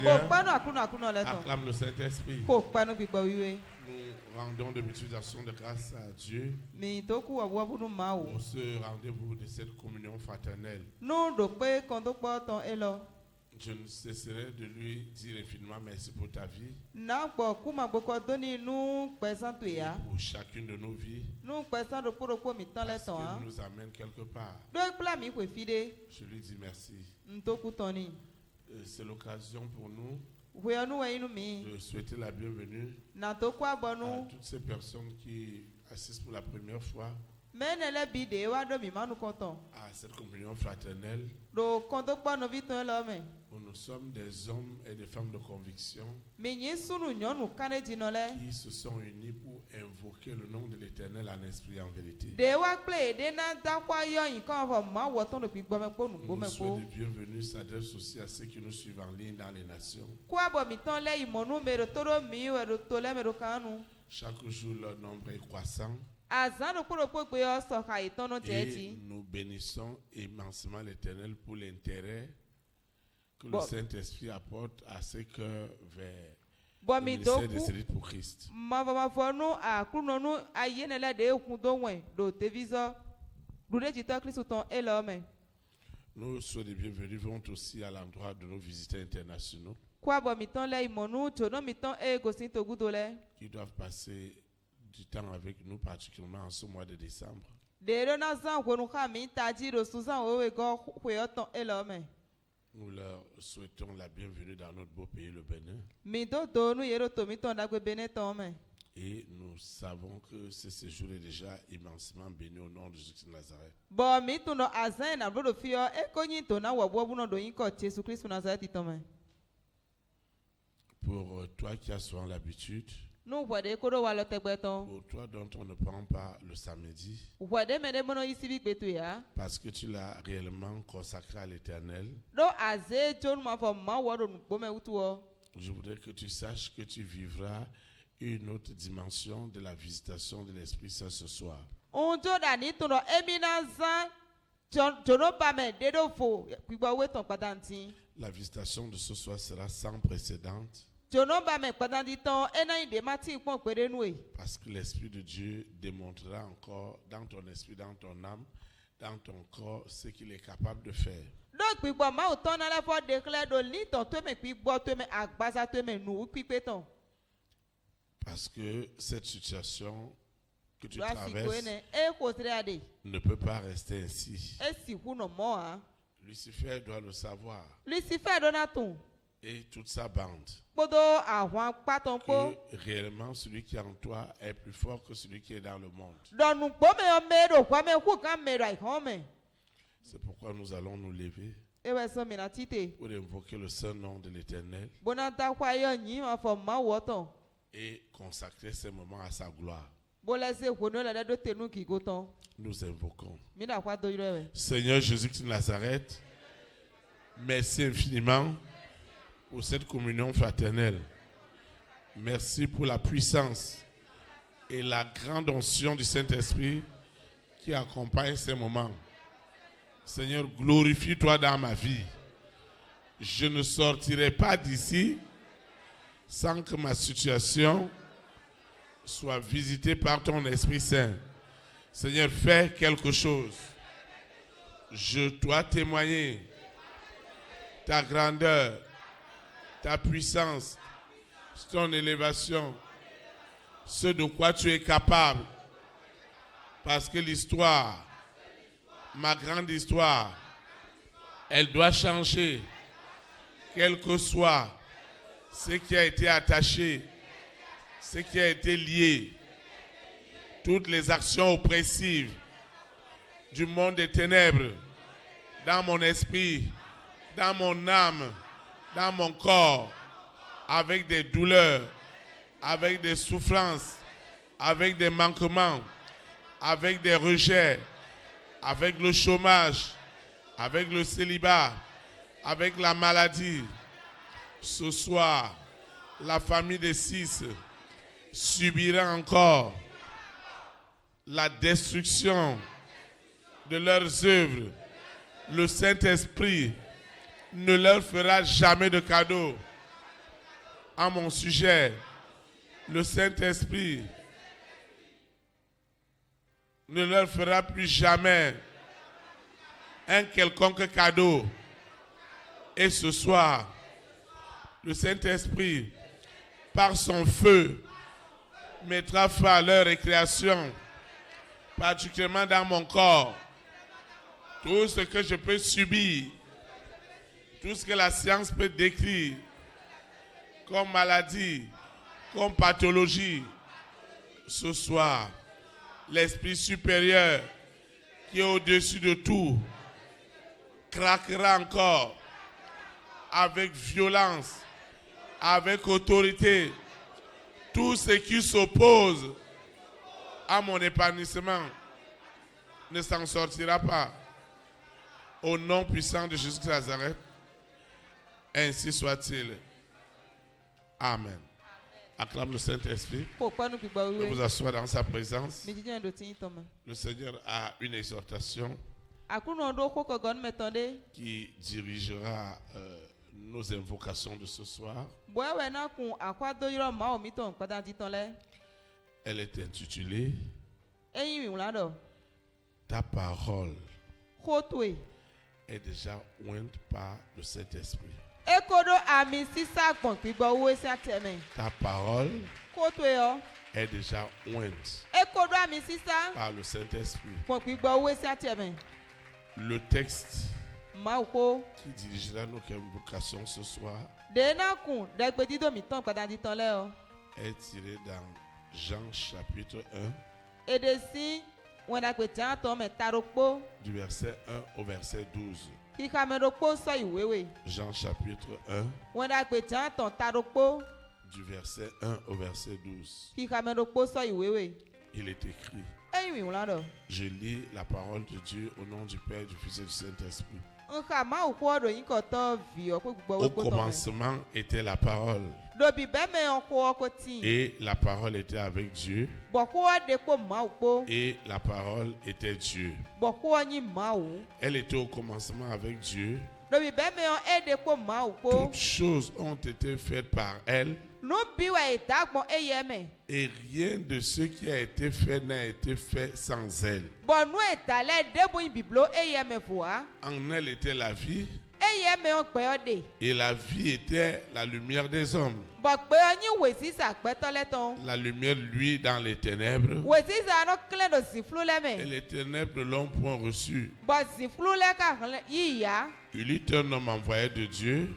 Acclame le Saint-Esprit. Nous rendons d'habitude action de grâce à Dieu pour ce rendez-vous de cette communion fraternelle. Je ne cesserai de lui dire infiniment merci pour ta vie, pour chacune de nos vies, parce qu'il nous amène quelque part. Je lui dis merci. C'est l'occasion pour nous de souhaiter la bienvenue à toutes ces personnes qui assistent pour la première fois à cette communion fraternelle où nous sommes des hommes et des femmes de conviction qui se sont unis pour invoquer le nom de l'Éternel en esprit et en vérité. Nous souhaitons de bienvenue s'adresse aussi à ceux qui nous suivent en ligne dans les nations. Chaque jour, leur nombre est croissant. Et nous bénissons immensément l'Éternel pour l'intérêt que le Saint-Esprit apporte à ces cœurs vers le ministère des services pour Christ. Nous souhaitons les bienvenus vont aussi à l'endroit de nos visiteurs internationaux qui doivent passer du temps avec nous, particulièrement en ce mois de décembre. Nous leur souhaitons la bienvenue dans notre beau pays, le Bénin. Et nous savons que ce séjour est déjà immensément béni au nom de Jésus de Nazareth. Pour toi qui as souvent l'habitude, pour toi dont on ne prend pas le samedi, parce que tu l'as réellement consacré à l'Éternel, je voudrais que tu saches que tu vivras une autre dimension de la visitation de l'Esprit Saint ce soir. La visitation de ce soir sera sans précédente. Parce que l'Esprit de Dieu démontrera encore dans ton esprit, dans ton âme, dans ton corps ce qu'il est capable de faire. Parce que cette situation que tu traverses ne peut pas rester ainsi. Lucifer doit le savoir. Et toute sa bande. Que réellement celui qui est en toi est plus fort que celui qui est dans le monde. C'est pourquoi nous allons nous lever pour invoquer le saint nom de l'Éternel et consacrer ces moments à sa gloire. Nous invoquons. Seigneur Jésus de Nazareth, merci infiniment pour cette communion fraternelle. Merci pour la puissance et la grande onction du Saint-Esprit qui accompagne ces moments. Seigneur, glorifie-toi dans ma vie. Je ne sortirai pas d'ici sans que ma situation soit visitée par ton Esprit Saint. Seigneur, fais quelque chose. Je dois témoigner ta grandeur, ta puissance, ton élévation, ce de quoi tu es capable. Parce que l'histoire, ma grande histoire, elle doit changer, quel que soit ce qui a été attaché, ce qui a été lié, toutes les actions oppressives du monde des ténèbres, dans mon esprit, dans mon âme, dans mon corps, avec des douleurs, avec des souffrances, avec des manquements, avec des rejets, avec le chômage, avec le célibat, avec la maladie. Ce soir, la famille des 6 subira encore la destruction de leurs œuvres. Le Saint-Esprit ne leur fera jamais de cadeau. à mon sujet, le Saint-Esprit ne leur fera plus jamais un quelconque cadeau. Et ce soir, le Saint-Esprit, par son feu, mettra fin à leur récréation, particulièrement dans mon corps. Tout ce que je peux subir, tout ce que la science peut décrire comme maladie, comme pathologie, ce soir, l'Esprit supérieur qui est au-dessus de tout craquera encore avec violence, avec autorité. Tout ce qui s'oppose à mon épanouissement ne s'en sortira pas. Au nom puissant de Jésus de Nazareth, ainsi soit-il. Amen. Acclame le Saint-Esprit. Vous asseoir dans sa présence. Le Seigneur a une exhortation qui dirigera nos invocations de ce soir. Elle est intitulée Ta parole est déjà ointe par le Saint-Esprit. Ta parole est déjà ointe par le Saint-Esprit. Le texte qui dirigera nos invocations ce soir est tiré dans Jean chapitre 1 du verset 1 au verset 12. Jean chapitre 1 du verset 1 au verset 12. Il est écrit: Je lis la parole de Dieu au nom du Père, du Fils et du Saint-Esprit. Au commencement était la parole. Et la parole était avec Dieu. Et la parole était Dieu. Elle était au commencement avec Dieu. Toutes choses ont été faites par elle. Et rien de ce qui a été fait n'a été fait sans elle. En elle était la vie. Et la vie était la lumière des hommes. La lumière, lui, dans les ténèbres. Et les ténèbres ne l'ont point reçu. Il eut un homme envoyé de Dieu.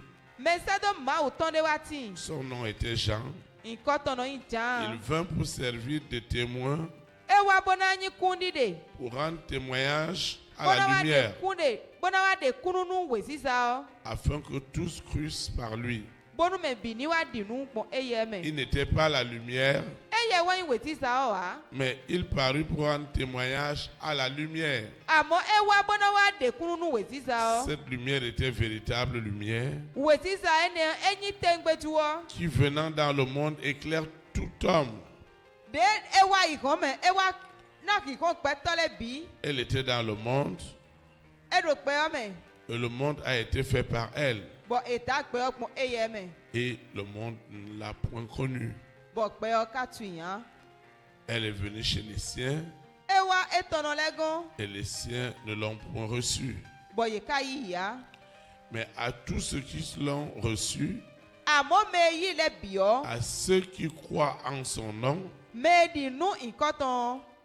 Son nom était Jean. Il vint pour servir de témoin, pour rendre témoignage à la lumière, afin que tous crussent par lui. Il n'était pas la lumière, mais il parut pour rendre témoignage à la lumière. Cette lumière était véritable lumière qui, venant dans le monde, éclaire tout homme. Elle était dans le monde et le monde a été fait par elle. Et le monde ne l'a point connue. Elle est venue chez les siens et les siens ne l'ont point reçue. Mais à tous ceux qui l'ont reçue, à ceux qui croient en son nom,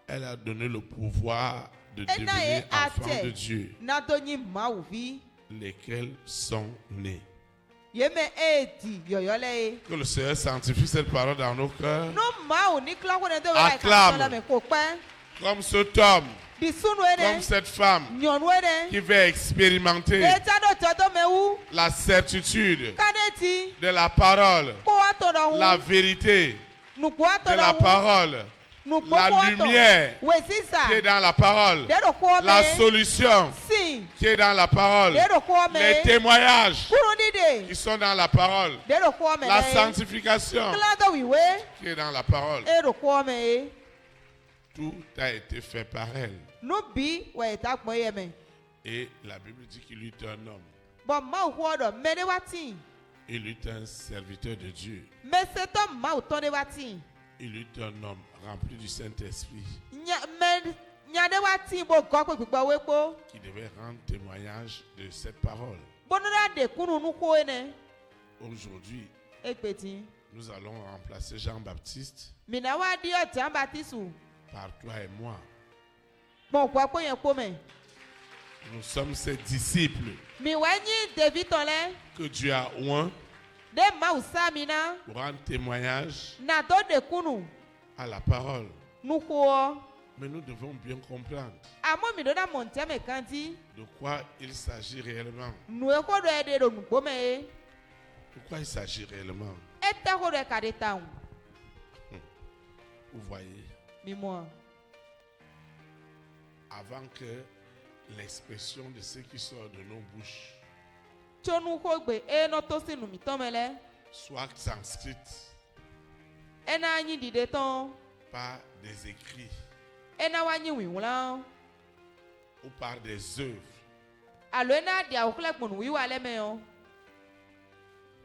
elle a donné le pouvoir de devenir enfants de Dieu, lesquels sont nés. Que le Seigneur sanctifie cette parole dans nos cœurs. Acclame comme cet homme, comme cette femme qui veut expérimenter la certitude de la parole, la vérité de la parole, la lumière qui est dans la parole, la solution qui est dans la parole, les témoignages qui sont dans la parole, la sanctification qui est dans la parole. Tout a été fait par elle. Et la Bible dit qu'il eut un homme Il est un serviteur de Dieu. Mais cet homme m'a autant de bâti. Il est un homme rempli du Saint-Esprit. Qui devait rendre témoignage de cette parole. Aujourd'hui, nous allons remplacer Jean-Baptiste par toi et moi. Nous sommes ses disciples que Dieu a oint pour rendre témoignage à la parole. Mais nous devons bien comprendre de quoi il s'agit réellement. De quoi il s'agit réellement. Vous voyez, avant que l'expression de ce qui sort de nos bouches soit transcrite par des écrits ou par des œuvres,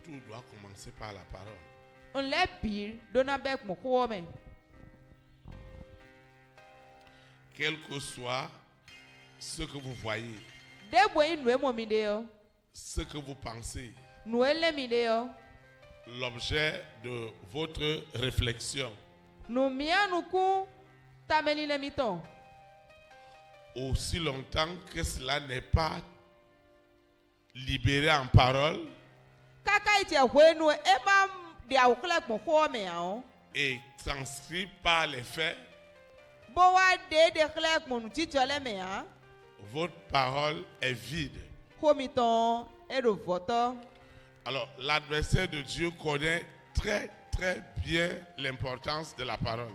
tout doit commencer par la parole. Quel que soit ce que vous voyez, ce que vous pensez, l'objet de votre réflexion, aussi longtemps que cela n'est pas libéré en parole et transcrit par les faits, votre parole est vide. Alors, l'adversaire de Dieu connaît très très bien l'importance de la parole.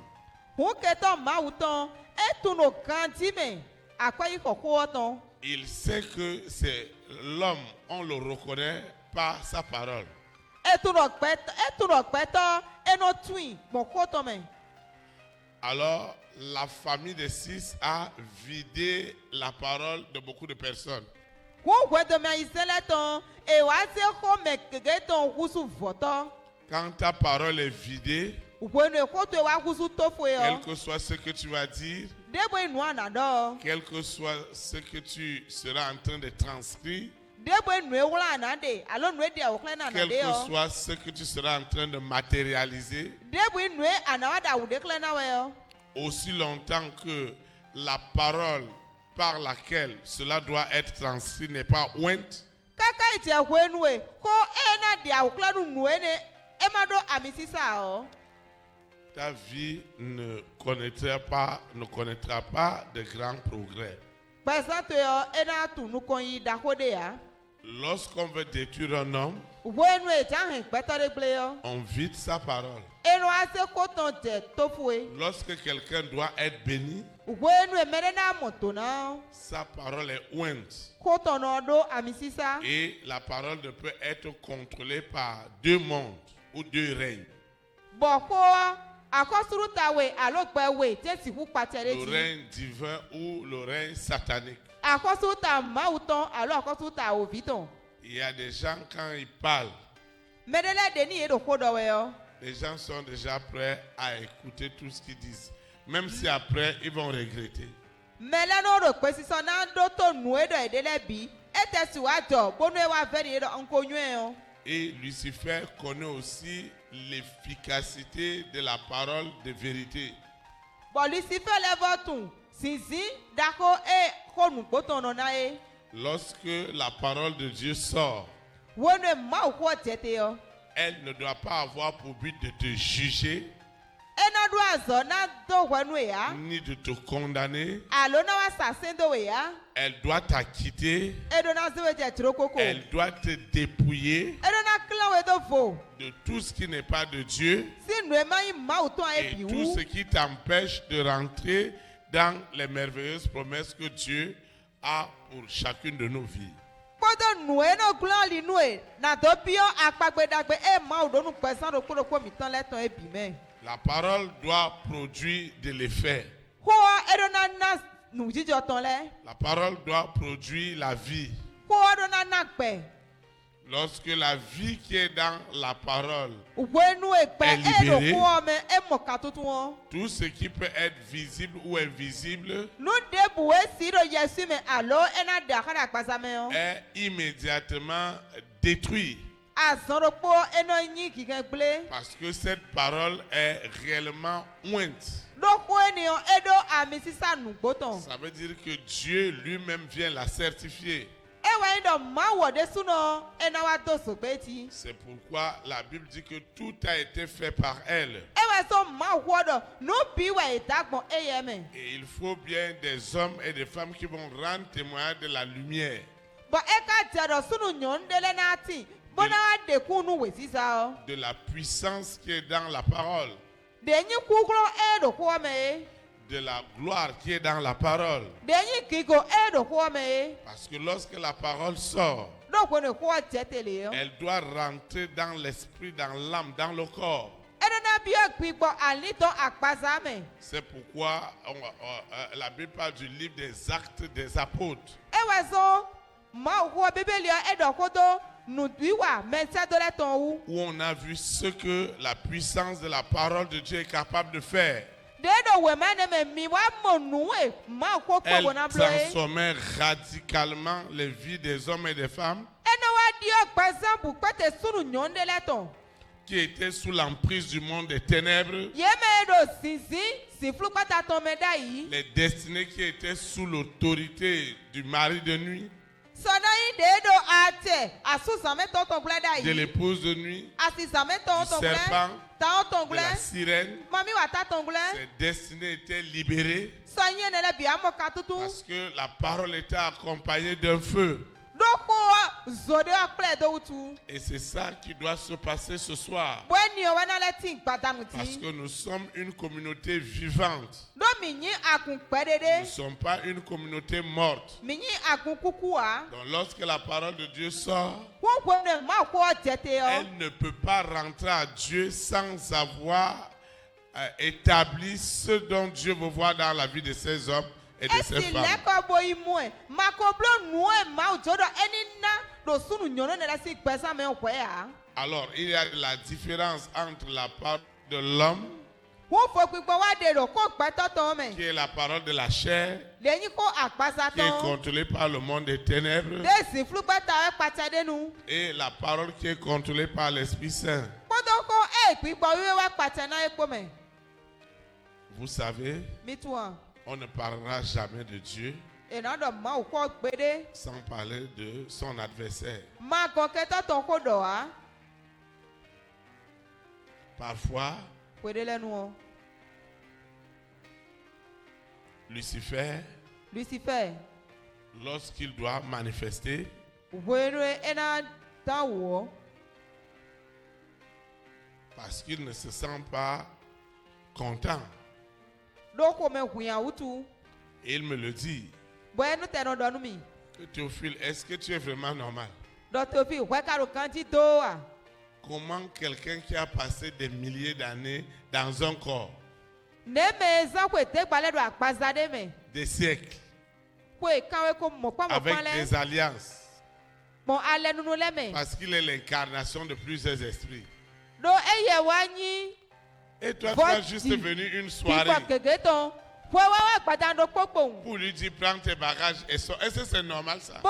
Il sait que c'est l'homme, on le reconnaît par sa parole. Alors, la famille de 6 a vidé la parole de beaucoup de personnes. Quand ta parole est vidée, quel que soit ce que tu vas dire, quel que soit ce que tu seras en train de transcrire, quel que soit ce que tu seras en train de matérialiser, aussi longtemps que la parole par laquelle cela doit être transcrit n'est pas ointe, ta vie ne connaîtra pas de grands progrès. Lorsqu'on veut détruire un homme, on vide sa parole. Lorsque quelqu'un doit être béni, sa parole est ointe. Et la parole ne peut être contrôlée par deux mondes ou deux règnes. Le règne divin ou le règne satanique. Il y a des gens, quand ils parlent, les gens sont déjà prêts à écouter tout ce qu'ils disent, même si après ils vont regretter. Et Lucifer connaît aussi l'efficacité de la parole de vérité. Lorsque la parole de Dieu sort, elle ne doit pas avoir pour but de te juger, ni de te condamner. Elle doit t'acquitter. Elle doit te dépouiller de tout ce qui n'est pas de Dieu et tout ce qui t'empêche de rentrer dans les merveilleuses promesses que Dieu a pour chacune de nos vies. La parole doit produire de l'effet. La parole doit produire la vie. Lorsque la vie qui est dans la parole est libérée, tout ce qui peut être visible ou invisible est immédiatement détruit. Parce que cette parole est réellement ointe. Ça veut dire que Dieu lui-même vient la certifier. C'est pourquoi la Bible dit que tout a été fait par elle. Et il faut bien des hommes et des femmes qui vont rendre témoignage de la lumière. De la puissance qui est dans la parole. De la gloire qui est dans la parole. Parce que lorsque la parole sort, elle doit rentrer dans l'esprit, dans l'âme, dans le corps. C'est pourquoi la Bible parle du livre des Actes des Apôtres. Où on a vu ce que la puissance de la parole de Dieu est capable de faire. Elle transformait radicalement les vies des hommes et des femmes qui étaient sous l'emprise du monde des ténèbres, les destinés qui étaient sous l'autorité du mari de nuit, de l'épouse de nuit, du serpent, de la sirène. Ces destinés étaient libérés parce que la parole était accompagnée d'un feu. Et c'est ça qui doit se passer ce soir. Parce que nous sommes une communauté vivante. Nous ne sommes pas une communauté morte. Donc lorsque la parole de Dieu sort, elle ne peut pas rentrer à Dieu sans avoir établi ce dont Dieu veut voir dans la vie de ces hommes et de ces femmes. Alors, il y a la différence entre la parole de l'homme, qui est la parole de la chair, qui est contrôlée par le monde des ténèbres, et la parole qui est contrôlée par l'Esprit Saint. Vous savez, on ne parlera jamais de Dieu sans parler de son adversaire. Parfois, Lucifer, lorsqu'il doit manifester, parce qu'il ne se sent pas content, il me le dit. Théophile, est-ce que tu es vraiment normal? Comment quelqu'un qui a passé des milliers d'années dans un corps, des siècles, avec des alliances, parce qu'il est l'incarnation de plusieurs esprits, et toi tu es juste venu une soirée pour lui dire prends tes bagages et sors. Est-ce que c'est normal ça?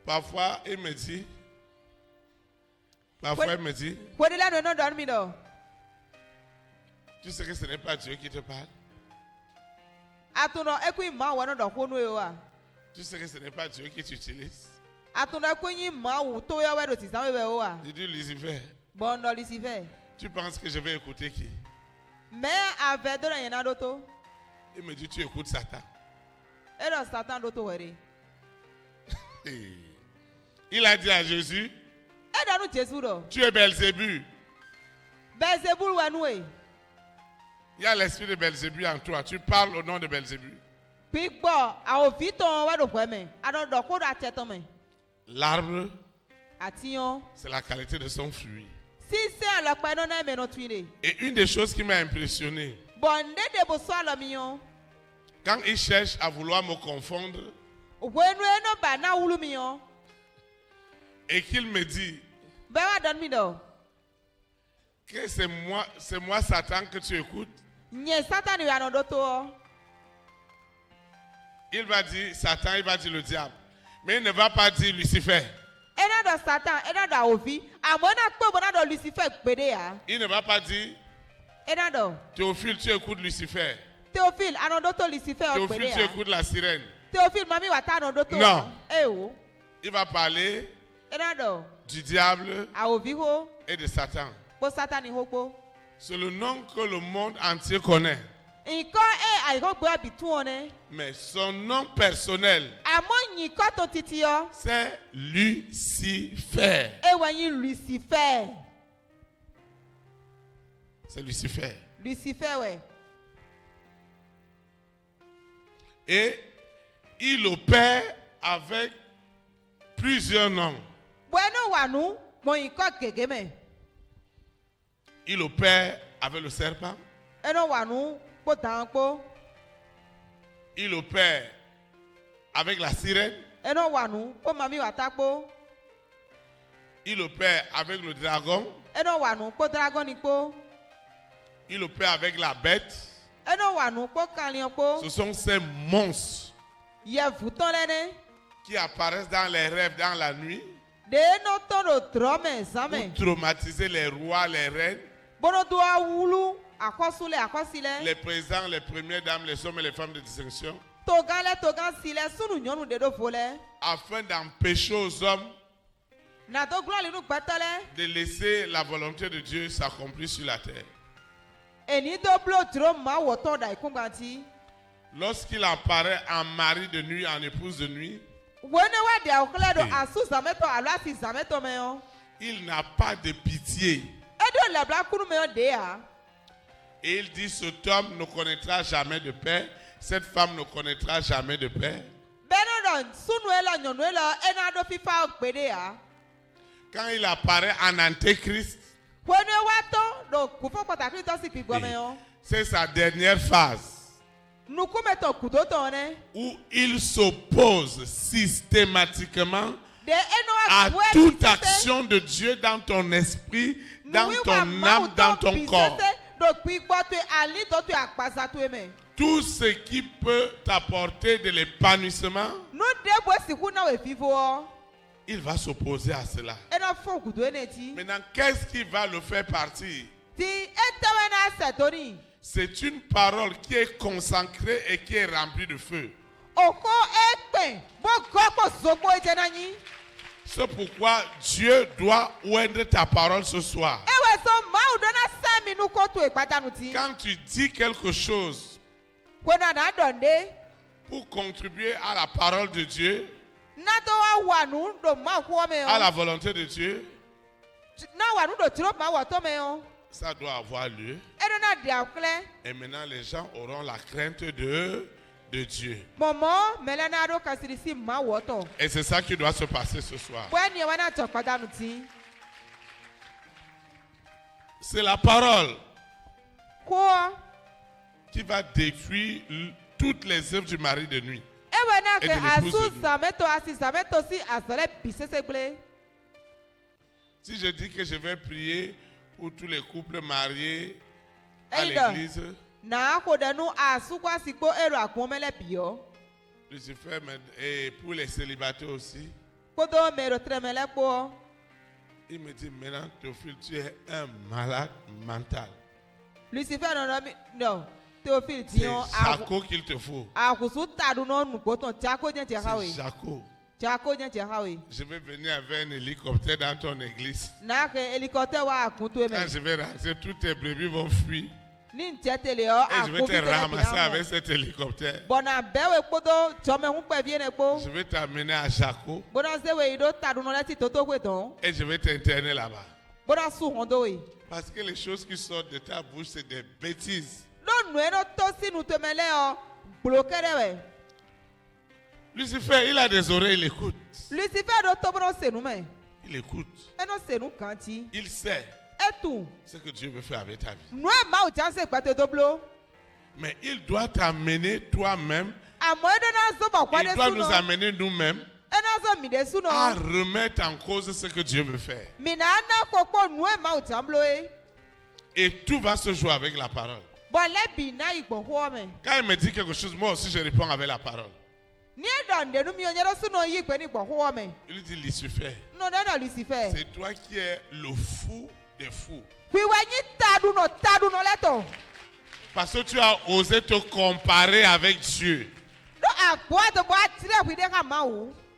Parfois il me dit, tu sais que ce n'est pas Dieu qui te parle. Tu sais que ce n'est pas Dieu qui t'utilise. Il dit Lucifer, tu penses que je vais écouter qui? Il me dit tu écoutes Satan. Il a dit à Jésus, tu es Belzébuth. Il y a l'esprit de Belzébuth en toi. Tu parles au nom de Belzébuth. L'arbre, c'est la qualité de son fruit. Et une des choses qui m'a impressionné, quand il cherche à vouloir me confondre, Et qu'il me dit que c'est moi Satan que tu écoutes. Il va dire Satan, il va dire le diable. Mais il ne va pas dire Lucifer. Il ne va pas dire Théophile, tu écoutes Lucifer. Théophile, tu écoutes la sirène. Non. Il va parler du diable et de Satan. C'est le nom que le monde entier connaît. Mais son nom personnel, c'est Lucifer. C'est Lucifer. Et il opère avec plusieurs noms. Il opère avec le serpent. Il opère avec la sirène. Il opère avec le dragon. Il opère avec la bête. Ce sont ces monstres qui apparaissent dans les rêves, dans la nuit, pour traumatiser les rois, les reines, les présidents, les premières dames, les hommes et les femmes de distinction, afin d'empêcher aux hommes de laisser la volonté de Dieu s'accomplir sur la terre. Lorsqu'il apparaît en mari de nuit, en épouse de nuit, il n'a pas de pitié. Et il dit, cet homme ne connaîtra jamais de paix, cette femme ne connaîtra jamais de paix. Quand il apparaît en antéchrist, c'est sa dernière phase où il s'oppose systématiquement à toute action de Dieu dans ton esprit, dans ton âme, dans ton corps. Tout ce qui peut t'apporter de l'épanouissement, il va s'opposer à cela. Maintenant, qu'est-ce qui va le faire partir? C'est une parole qui est consacrée et qui est remplie de feu. C'est pourquoi Dieu doit oindre ta parole ce soir. Quand tu dis quelque chose pour contribuer à la parole de Dieu, à la volonté de Dieu, ça doit avoir lieu. Et maintenant, les gens auront la crainte de Dieu. Et c'est ça qui doit se passer ce soir. C'est la parole qui va détruire toutes les œuvres du mari de nuit et de l'épouse de nuit. Si je dis que je vais prier pour tous les couples mariés à l'église, Lucifer, et pour les célibataires aussi, il me dit maintenant, Théophile, tu es un malade mental. Lucifer, non, Théophile, c'est Jaco qu'il te faut. C'est Jaco. Je vais venir avec un hélicoptère dans ton église. Quand je vais rentrer, toutes tes brebis vont fuir. Et je vais te ramasser avec cet hélicoptère. Je vais t'amener à Jaco. Et je vais t'interner là-bas. Parce que les choses qui sortent de ta bouche, c'est des bêtises. Lucifer, il a des oreilles, il écoute. Il écoute. Il sait ce que Dieu veut faire avec ta vie. Mais il doit t'amener toi-même Il doit nous amener nous-mêmes à remettre en cause ce que Dieu veut faire. Et tout va se jouer avec la parole. Quand il me dit quelque chose, moi aussi je réponds avec la parole. Il dit Lucifer, c'est toi qui es le fou des fous. Parce que tu as osé te comparer avec Dieu.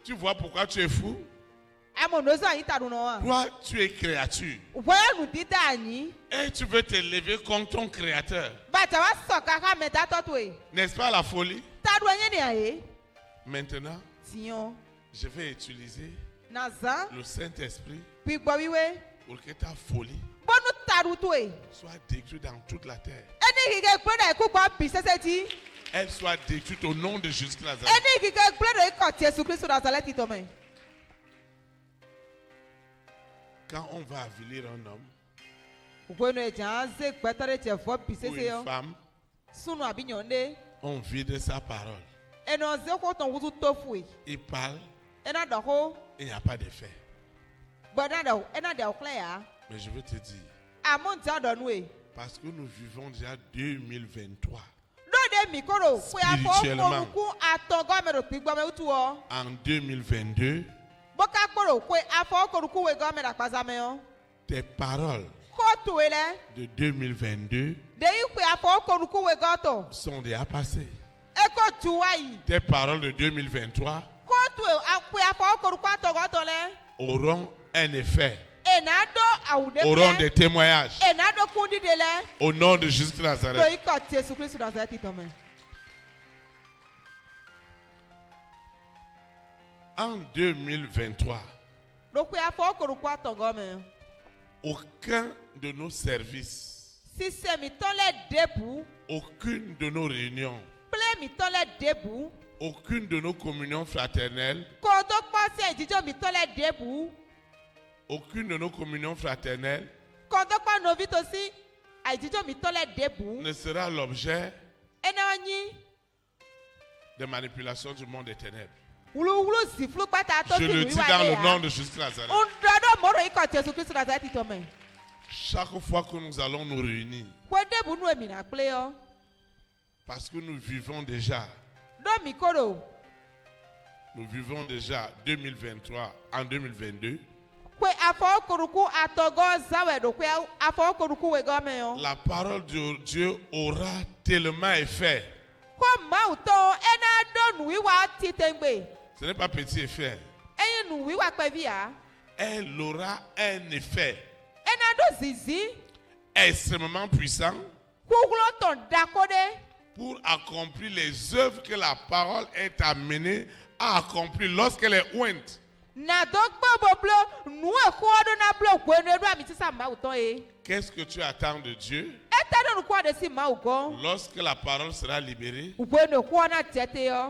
Tu vois pourquoi tu es fou? Toi, tu es créature. Et tu veux t'élever contre ton créateur. N'est-ce pas la folie? Maintenant, je vais utiliser le Saint-Esprit pour que ta folie soit détruite dans toute la terre. Elle soit détruite au nom de Jésus Nazareth. Quand on va avilir un homme ou une femme, on vide sa parole. Il parle, il n'y a pas d'effet. Mais je veux te dire, parce que nous vivons déjà 2023. Spirituellement, en 2022, tes paroles de 2022 sont déjà passées. Tes paroles de 2023 auront un effet, auront des témoignages. Au nom de Jésus Nazareth. En 2023, aucun de nos services, aucune de nos réunions, aucune de nos communions fraternelles, aucune de nos communions fraternelles ne sera l'objet de manipulation du monde des ténèbres. Je le dis dans le nom de Jésus Nazareth. Chaque fois que nous allons nous réunir, parce que nous vivons déjà 2023 en 2022, la parole de Dieu aura tellement effet. Ce n'est pas petit effet. Elle aura un effet extrêmement puissant pour accomplir les œuvres que la parole est amenée à accomplir lorsqu'elle est ointe. Qu'est-ce que tu attends de Dieu? Lorsque la parole sera libérée,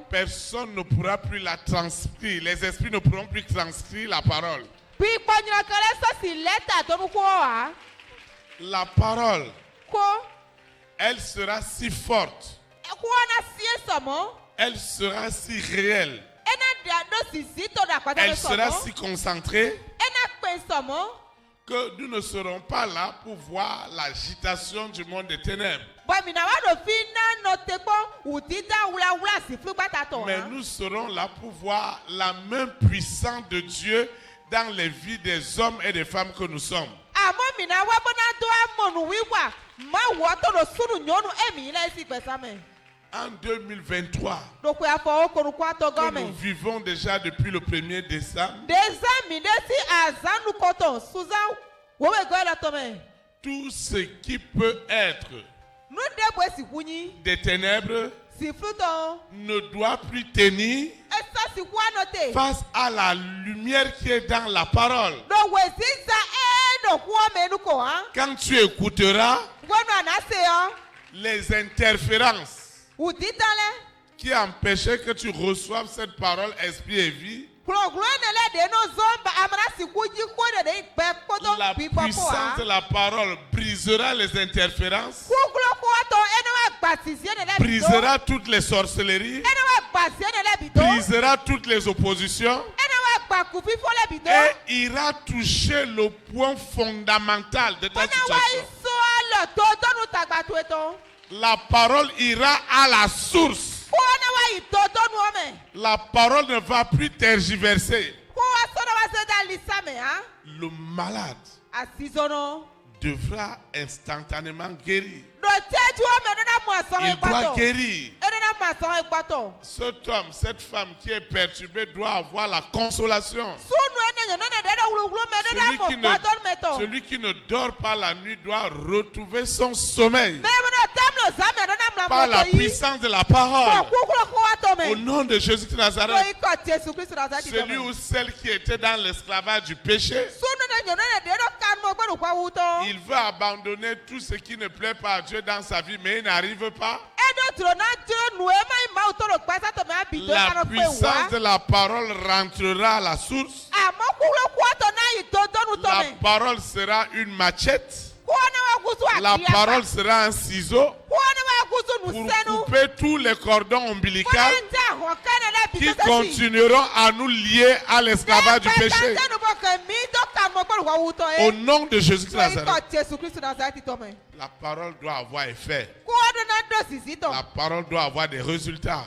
personne ne pourra plus la transcrire. Les esprits ne pourront plus transcrire la parole. La parole, elle sera si forte. Elle sera si réelle. Elle sera si concentrée que nous ne serons pas là pour voir l'agitation du monde des ténèbres. Mais nous serons là pour voir la main puissante de Dieu dans les vies des hommes et des femmes que nous sommes. En 2023, que nous vivons déjà depuis le 1er décembre, tout ce qui peut être des ténèbres ne doit plus tenir face à la lumière qui est dans la parole. Quand tu écouteras les interférences qui empêchaient que tu reçoives cette parole esprit et vie, la puissance de la parole brisera les interférences, brisera toutes les sorcelleries, brisera toutes les oppositions et ira toucher le point fondamental de ta situation. La parole ira à la source. La parole ne va plus tergiverser. Le malade devra instantanément guérir. Il doit guérir. Cet homme, cette femme qui est perturbée doit avoir la consolation. Celui qui ne dort pas la nuit doit retrouver son sommeil par la puissance de la parole. Au nom de Jésus de Nazareth, celui ou celle qui était dans l'esclavage du péché, il veut abandonner tout ce qui ne plaît pas à Dieu dans sa vie, mais il n'arrive pas. La puissance de la parole rentrera à la source. La parole sera une machette. La parole sera un ciseau pour couper tous les cordons ombilicaux qui continueront à nous lier à l'esclavage du péché. Au nom de Jésus de Nazareth, la parole doit avoir effet. La parole doit avoir des résultats.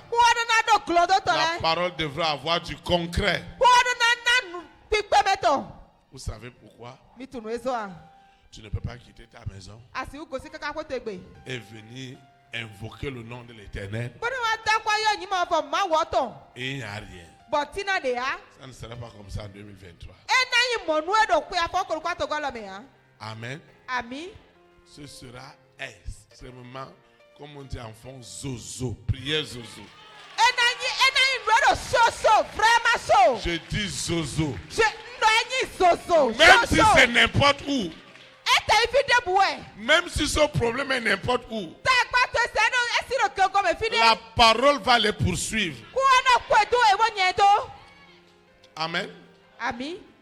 La parole devra avoir du concret. Vous savez pourquoi? Tu ne peux pas quitter ta maison et venir invoquer le nom de l'Éternel et il n'y a rien. Ça ne sera pas comme ça en 2023. Amen. Ce sera extrêmement, comme on dit en fond, zozo. Prière zozo. Je dis zozo. Même si c'est n'importe où. Même si ce problème est n'importe où, la parole va les poursuivre. Amen.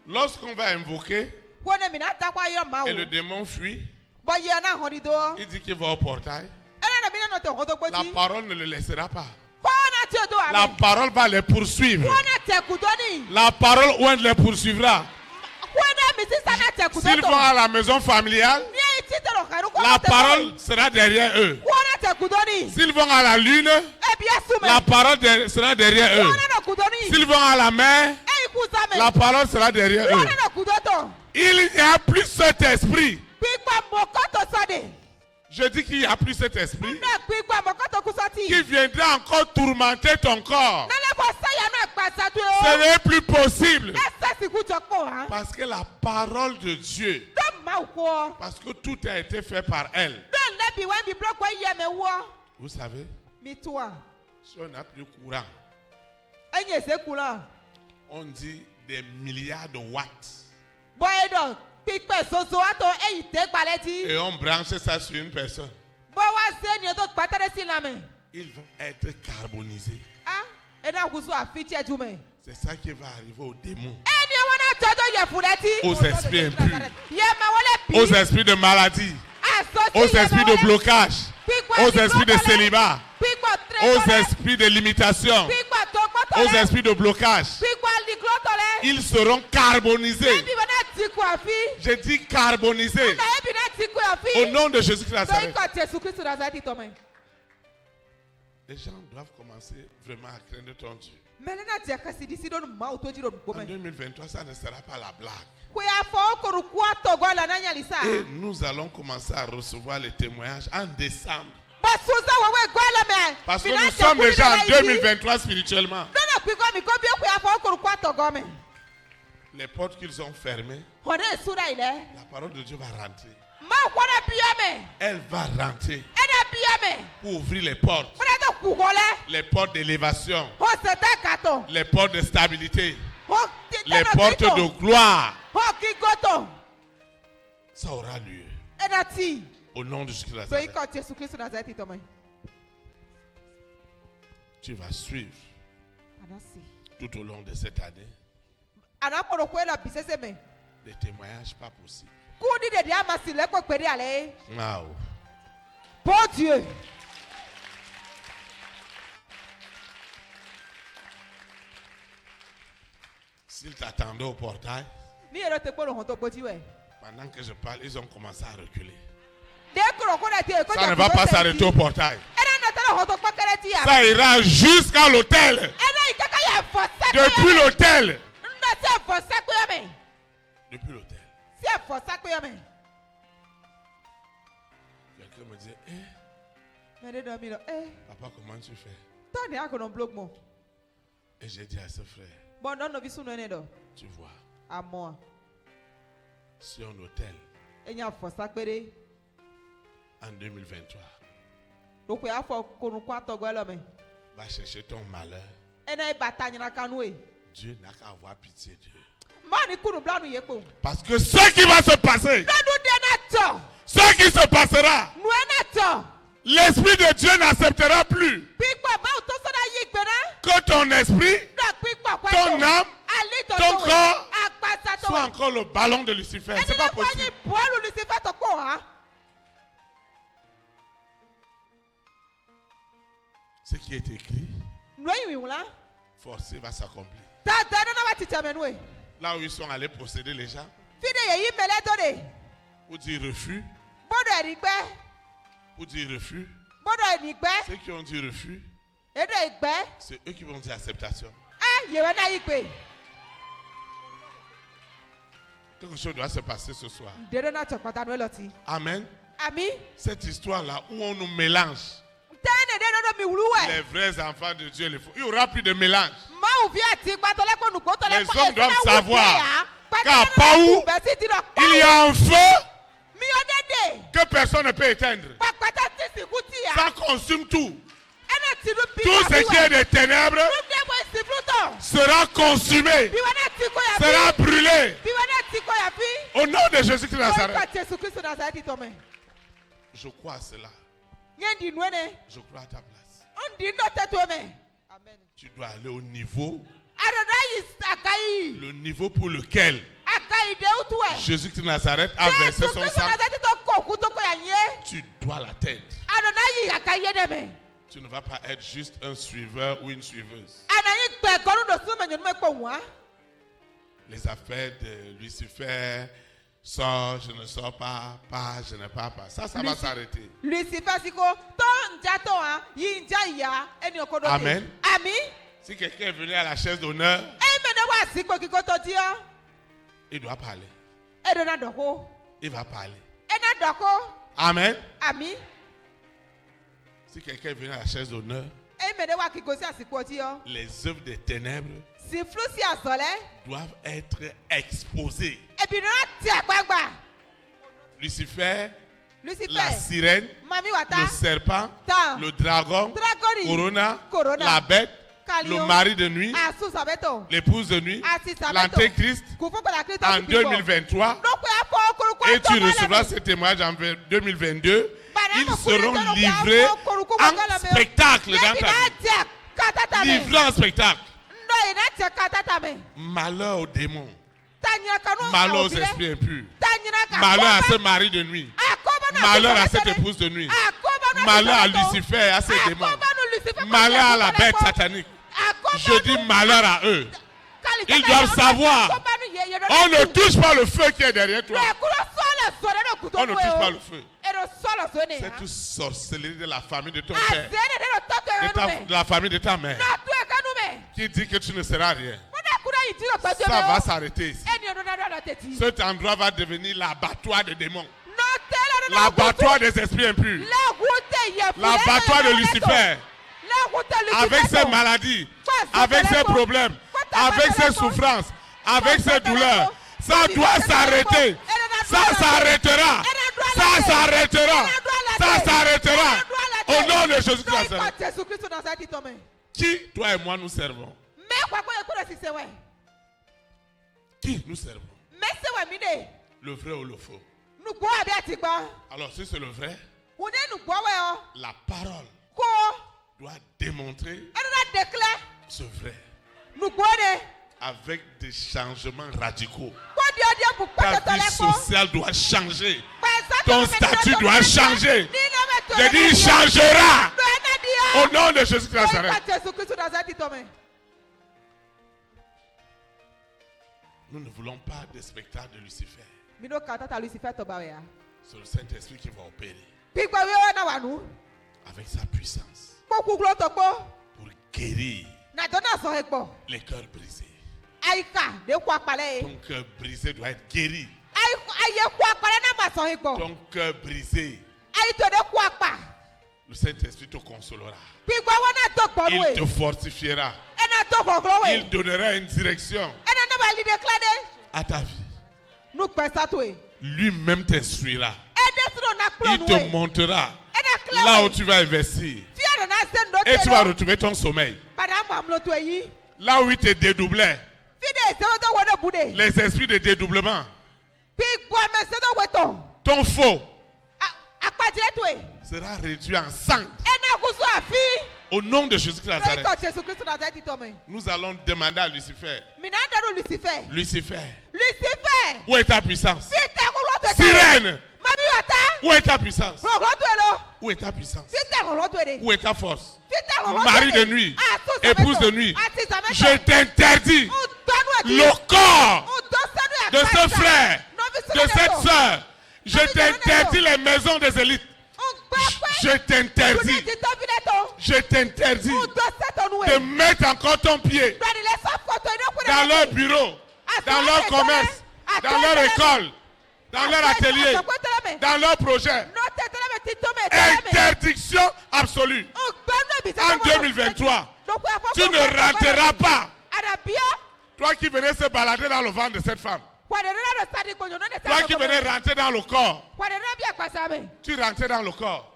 Lorsqu'on va invoquer et le démon fuit, il dit qu'il va au portail. La parole ne le laissera pas. La parole va les poursuivre. La parole où elle les poursuivra. S'ils vont à la maison familiale, la parole sera derrière eux. S'ils vont à la lune, la parole sera derrière eux. S'ils vont à la mer, la parole sera derrière eux. Il n'y a plus cet esprit. Je dis qu'il n'y a plus cet esprit qui viendra encore tourmenter ton corps. Ce n'est plus possible. Parce que la parole de Dieu, parce que tout a été fait par elle. Vous savez, si on n'a plus courant, on dit des milliards de watts. Et on branche ça sur une personne. Ils vont être carbonisés. C'est ça qui va arriver aux démons, aux esprits impurs, aux esprits de maladie, aux esprits de blocage, aux esprits de célibat, aux esprits de limitation, aux esprits de blocage. Ils seront carbonisés. Je dis carbonisés. Au nom de Jésus Christ. Les gens doivent commencer vraiment à craindre ton Dieu. En 2023, ça ne sera pas la blague. Et nous allons commencer à recevoir les témoignages en décembre. Parce que nous sommes déjà en 2023 spirituellement. Les portes qu'ils ont fermées, la parole de Dieu va rentrer. Elle va rentrer pour ouvrir les portes. Les portes d'élévation, les portes de stabilité, les portes de gloire. Ça aura lieu. Au nom de Jésus-Christ. Tu vas suivre tout au long de cette année des témoignages pas possibles. Wow. Bon Dieu. S'ils t'attendaient au portail, pendant que je parle, ils ont commencé à reculer. Ça ne va pas s'arrêter au portail. Ça ira jusqu'à l'hôtel. Depuis l'hôtel. Depuis l'hôtel. Quelqu'un me dit, papa, comment tu fais? Et j'ai dit à ce frère, tu vois, sur un hôtel, en 2023, va chercher ton malheur. Dieu n'a qu'à avoir pitié d'eux. Parce que ce qui va se passer, ce qui se passera, l'Esprit de Dieu n'acceptera plus que ton esprit, ton âme, ton corps soit encore le ballon de Lucifer. C'est pas possible. Ce qui est écrit, forcé va s'accomplir. Là où ils sont allés posséder les gens, où dire refus, où dire refus, ceux qui ont dit refus, c'est eux qui vont dire acceptation. Quelque chose doit se passer ce soir. Amen. Cette histoire-là où on nous mélange les vrais enfants de Dieu, les faux. Il n'y aura plus de mélange. Les hommes doivent savoir qu'à Paou, il y a un feu que personne ne peut éteindre. Ça consume tout. Tout ce qui est des ténèbres sera consumé, sera brûlé. Au nom de Jésus-Christ de Nazareth. Je crois à cela. Je crois à ta place. Tu dois aller au niveau, le niveau pour lequel Jésus-Christ de Nazareth a versé son sang. Tu dois l'atteindre. Tu ne vas pas être juste un suiveur ou une suiveuse. Les affaires de Lucifer, sors, je ne sors pas, je ne pars pas. Ça va s'arrêter. Amen. Si quelqu'un est venu à la chaise d'honneur, il doit parler. Il va parler. Amen. Si quelqu'un est venu à la chaise d'honneur, les œuvres des ténèbres doivent être exposées. Lucifer, la sirène, le serpent, le dragon, Corona, la bête, le mari de nuit, l'épouse de nuit, l'antéchrist en 2023. Et tu recevras ce témoignage en 2022. Ils seront livrés en spectacle dans ta vie. Livrés en spectacle. Malheur aux démons. Malheur aux esprits impurs. Malheur à ce mari de nuit. Malheur à cette épouse de nuit. Malheur à Lucifer et à ses démons. Malheur à la bête satanique. Je dis malheur à eux. Ils doivent savoir. On ne touche pas le feu qui est derrière toi. On ne touche pas le feu. C'est toute sorcellerie de la famille de ton père, de la famille de ta mère, qui dit que tu ne seras rien. Ça va s'arrêter ici. Cet endroit va devenir l'abattoir des démons, l'abattoir des esprits impurs, l'abattoir de Lucifer, avec ses maladies, avec ses problèmes, avec ses souffrances, avec ses douleurs. Ça doit s'arrêter. Ça s'arrêtera. Ça s'arrêtera. Ça s'arrêtera. Au nom de Jésus-Christ. Qui, toi et moi, nous servons? Qui nous servons? Le vrai ou le faux? Alors, si c'est le vrai, la parole doit démontrer ce vrai avec des changements radicaux. Ta vie sociale doit changer. Ton statut doit changer. Je dis, il changera. Au nom de Jésus-Christ de Nazareth. Nous ne voulons pas des spectacles de Lucifer. C'est C'est le Saint-Esprit qui va opérer. Avec sa puissance. Pour guérir les cœurs brisés. Ton cœur brisé doit être guéri. Ton cœur brisé. Le Saint-Esprit te consolera. Il te fortifiera. Il donnera une direction à ta vie. Lui-même t'instruira. Il te montrera là où tu vas investir. Et tu vas retrouver ton sommeil. Là où il te dédoublait. Les esprits de dédoublement. Ton faux sera réduit en sang. Au nom de Jésus-Christ Nazareth. Nous allons demander à Lucifer. Lucifer. Où est ta puissance? Sirène. Où est ta puissance? Où est ta puissance? Où est ta force? Mari de nuit, épouse de nuit, je t'interdis le corps de ce frère, de cette soeur. Je t'interdis les maisons des élites. Je t'interdis de mettre encore ton pied dans leur bureau, dans leur commerce, dans leur école, dans leur atelier, dans leur projet. Interdiction absolue. En 2023, tu ne rentreras pas. Toi qui venais se balader dans le ventre de cette femme. Toi qui venais rentrer dans le corps. Tu rentrais dans le corps.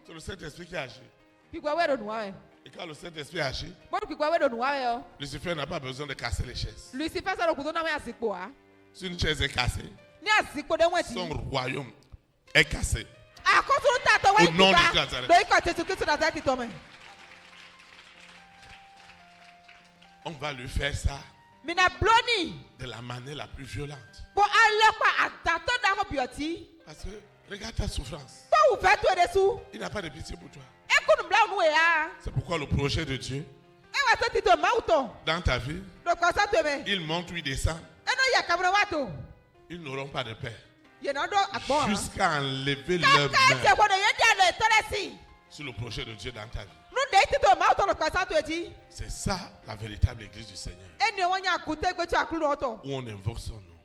C'est le Saint-Esprit qui agit. Et quand le Saint-Esprit agit, Lucifer n'a pas besoin de casser les chaises. Si une chaise est cassée, son royaume est cassé. Au nom de Jésus Nazareth. On va lui faire ça de la manière la plus violente. Parce que regarde ta souffrance. Il n'a pas de pitié pour toi. C'est pourquoi le projet de Dieu dans ta vie, il monte ou il descend. Ils n'auront pas de paix jusqu'à enlever leur main sur le projet de Dieu dans ta vie. C'est ça la véritable église du Seigneur. Où on invoque son nom.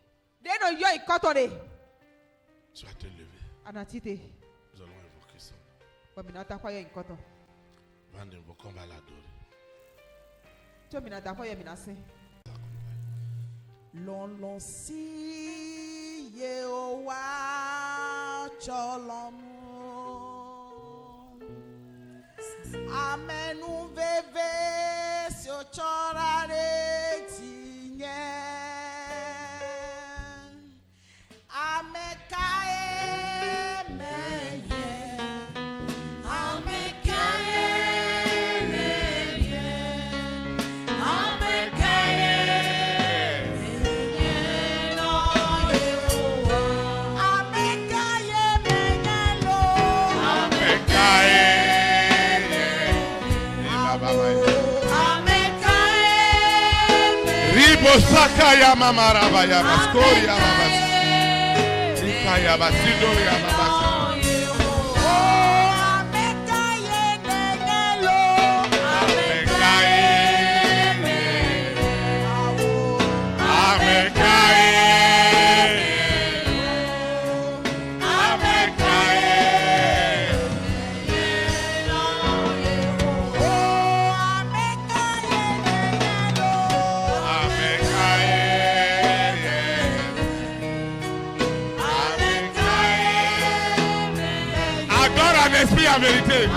Tu vas te lever. Nous allons invoquer son nom. Avant d'invoquer, on va l'adorer. Lolonsi Yehowa Cholomu Amenu veve si ochorare tinye Amekae meye Amekae meye Amekae Sakaya mama rabaya baskoria mama. Sikaya basidoria mama. Esprit en vérité.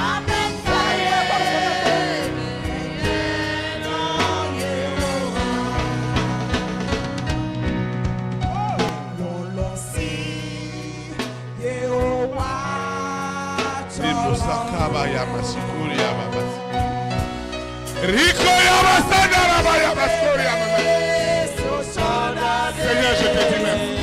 Seigneur, je te dis merci.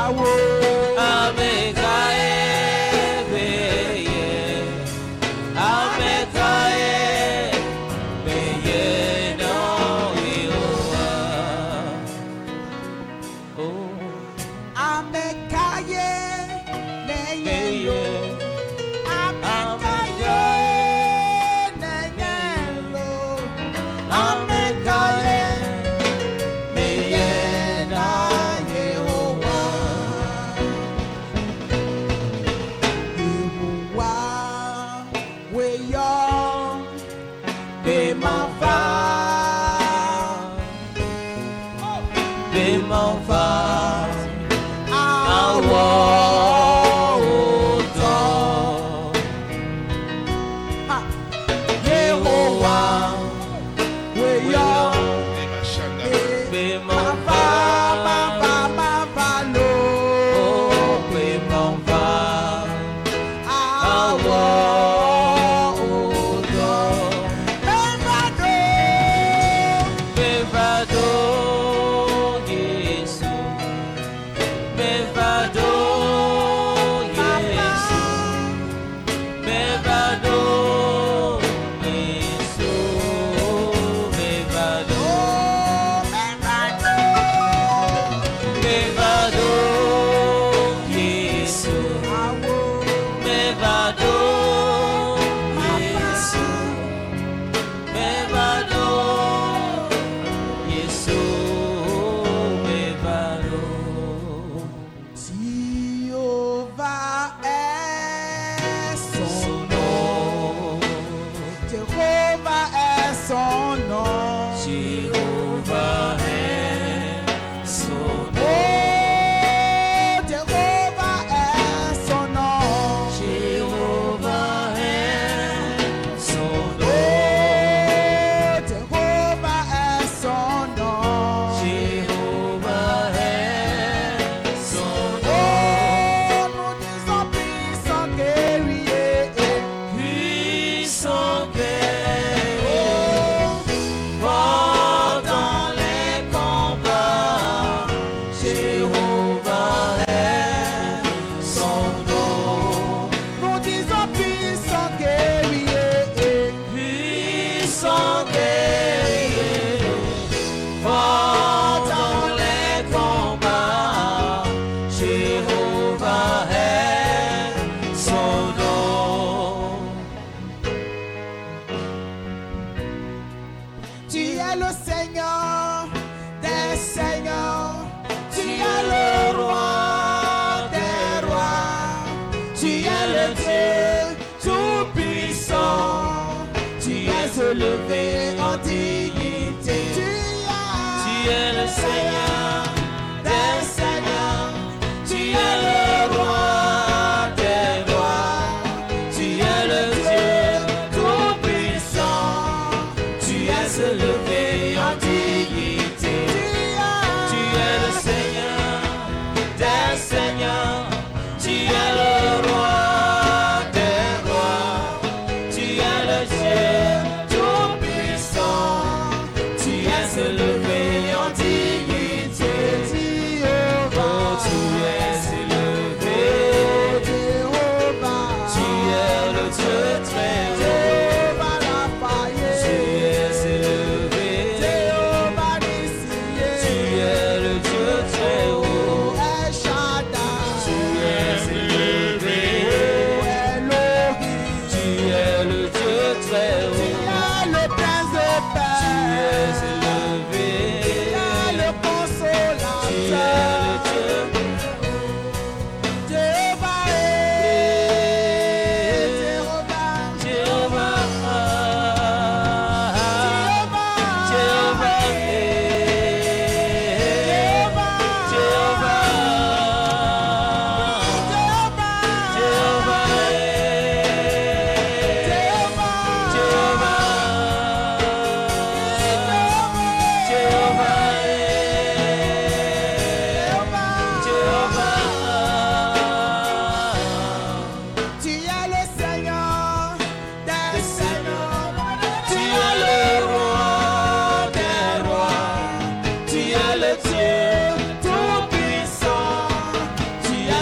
Awo.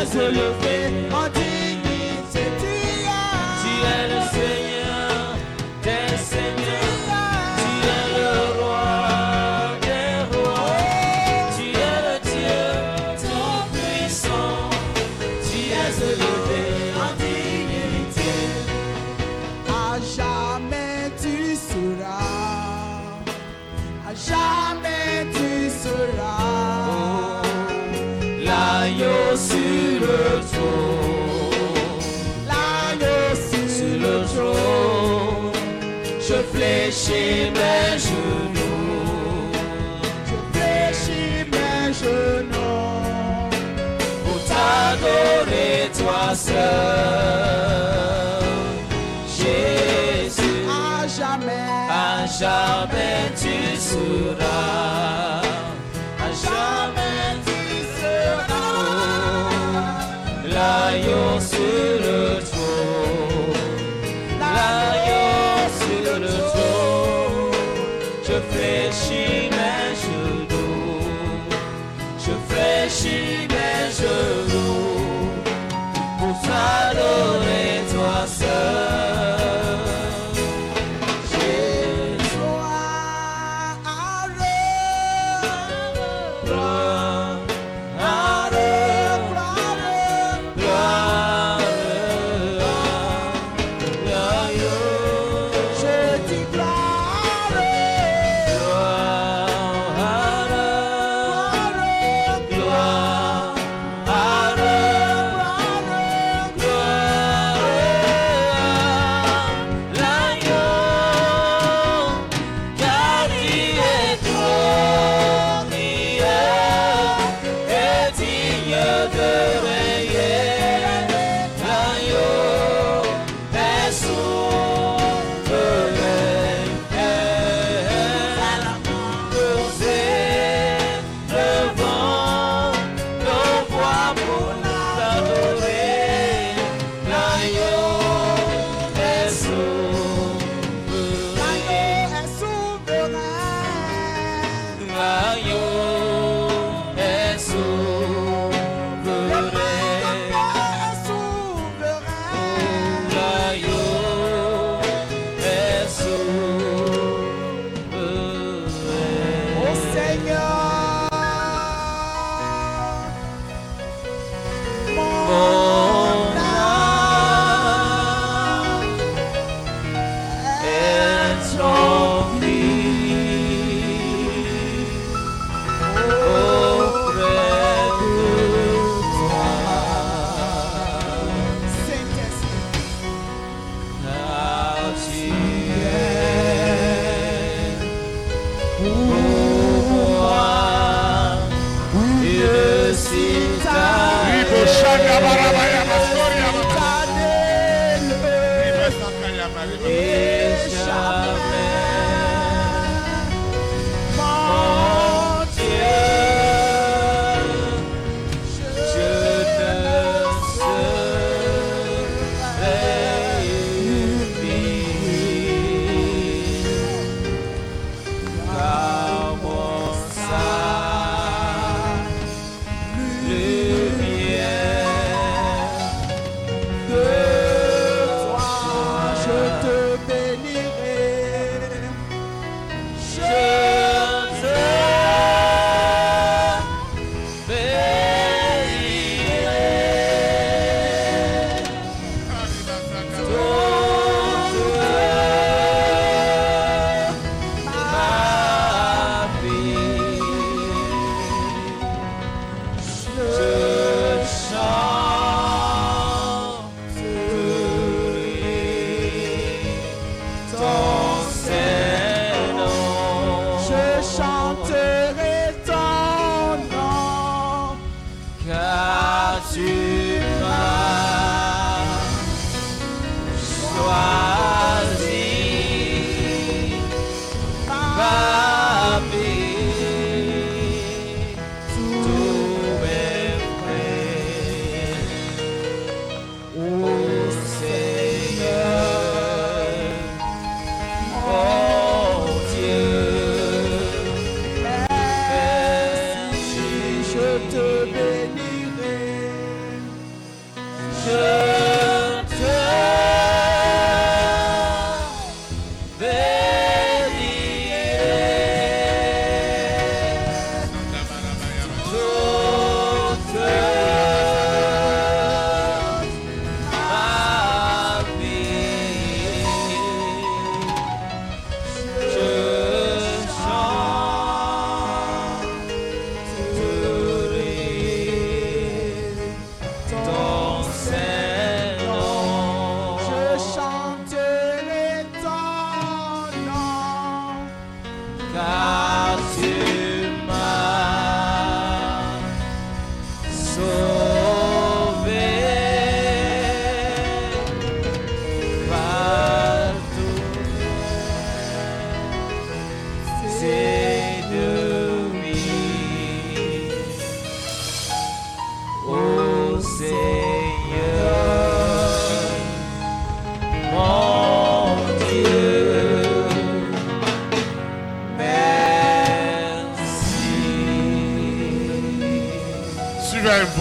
es élevé en dignité. Tu es le Seigneur des seigneurs. Tu es le roi des rois. Tu es le Dieu tout-puissant. Tu es élevé en dignité. À jamais tu seras. À jamais tu seras. L'agneau sur le trône. L'agneau sur le trône. Je fléchis mes genoux. Je fléchis mes genoux. Pour t'adorer toi seul. Jésus. À jamais tu seras. À jamais tu seras. L'agneau sur le trône. L'agneau sur le trône. Je fléchis mes genoux. Je fléchis mes genoux. Pour t'adorer toi seul.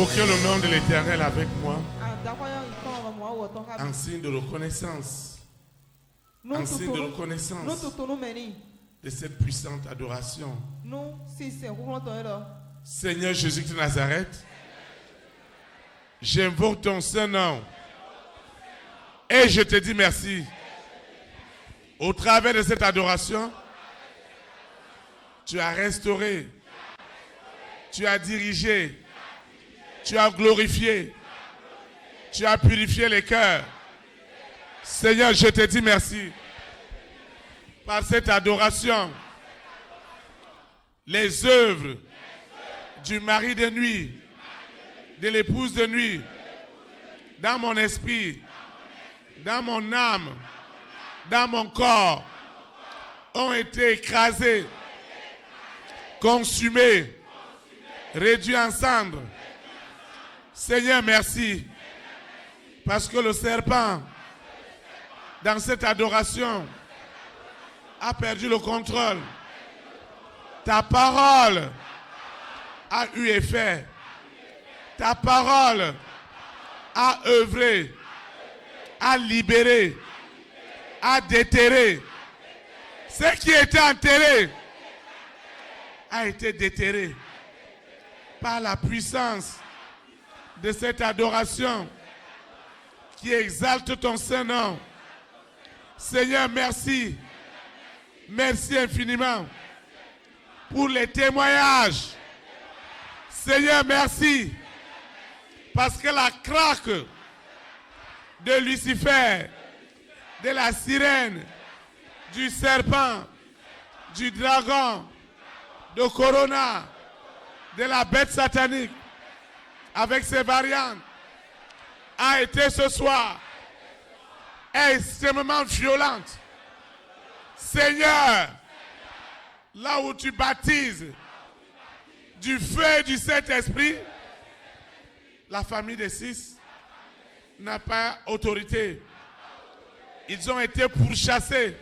Invoquez le nom de l'Éternel avec moi en signe de reconnaissance. En signe de reconnaissance de cette puissante adoration. Seigneur Jésus de Nazareth, j'invoque ton Saint-Nom et je te dis merci. Au travers de cette adoration, tu as restauré, tu as dirigé, tu as glorifié, tu as purifié les cœurs. Seigneur, je te dis merci. Par cette adoration, les œuvres du mari de nuit, de l'épouse de nuit, dans mon esprit, dans mon âme, dans mon corps, ont été écrasées, consumées, réduites en cendres. Seigneur, merci. Parce que le serpent, dans cette adoration, a perdu le contrôle. Ta parole a eu effet. Ta parole a œuvré, a libéré, a déterré. Ce qui était enterré a été déterré par la puissance de cette adoration qui exalte ton Saint-Nom. Seigneur, merci. Merci infiniment pour les témoignages. Seigneur, merci. Parce que la craque de Lucifer, de la sirène, du serpent, du dragon, de Corona, de la bête satanique, avec ses variantes, a été ce soir extrêmement violente. Seigneur, là où tu baptises du feu et du Saint-Esprit, la famille des 6 n'a pas autorité. Ils ont été pourchassés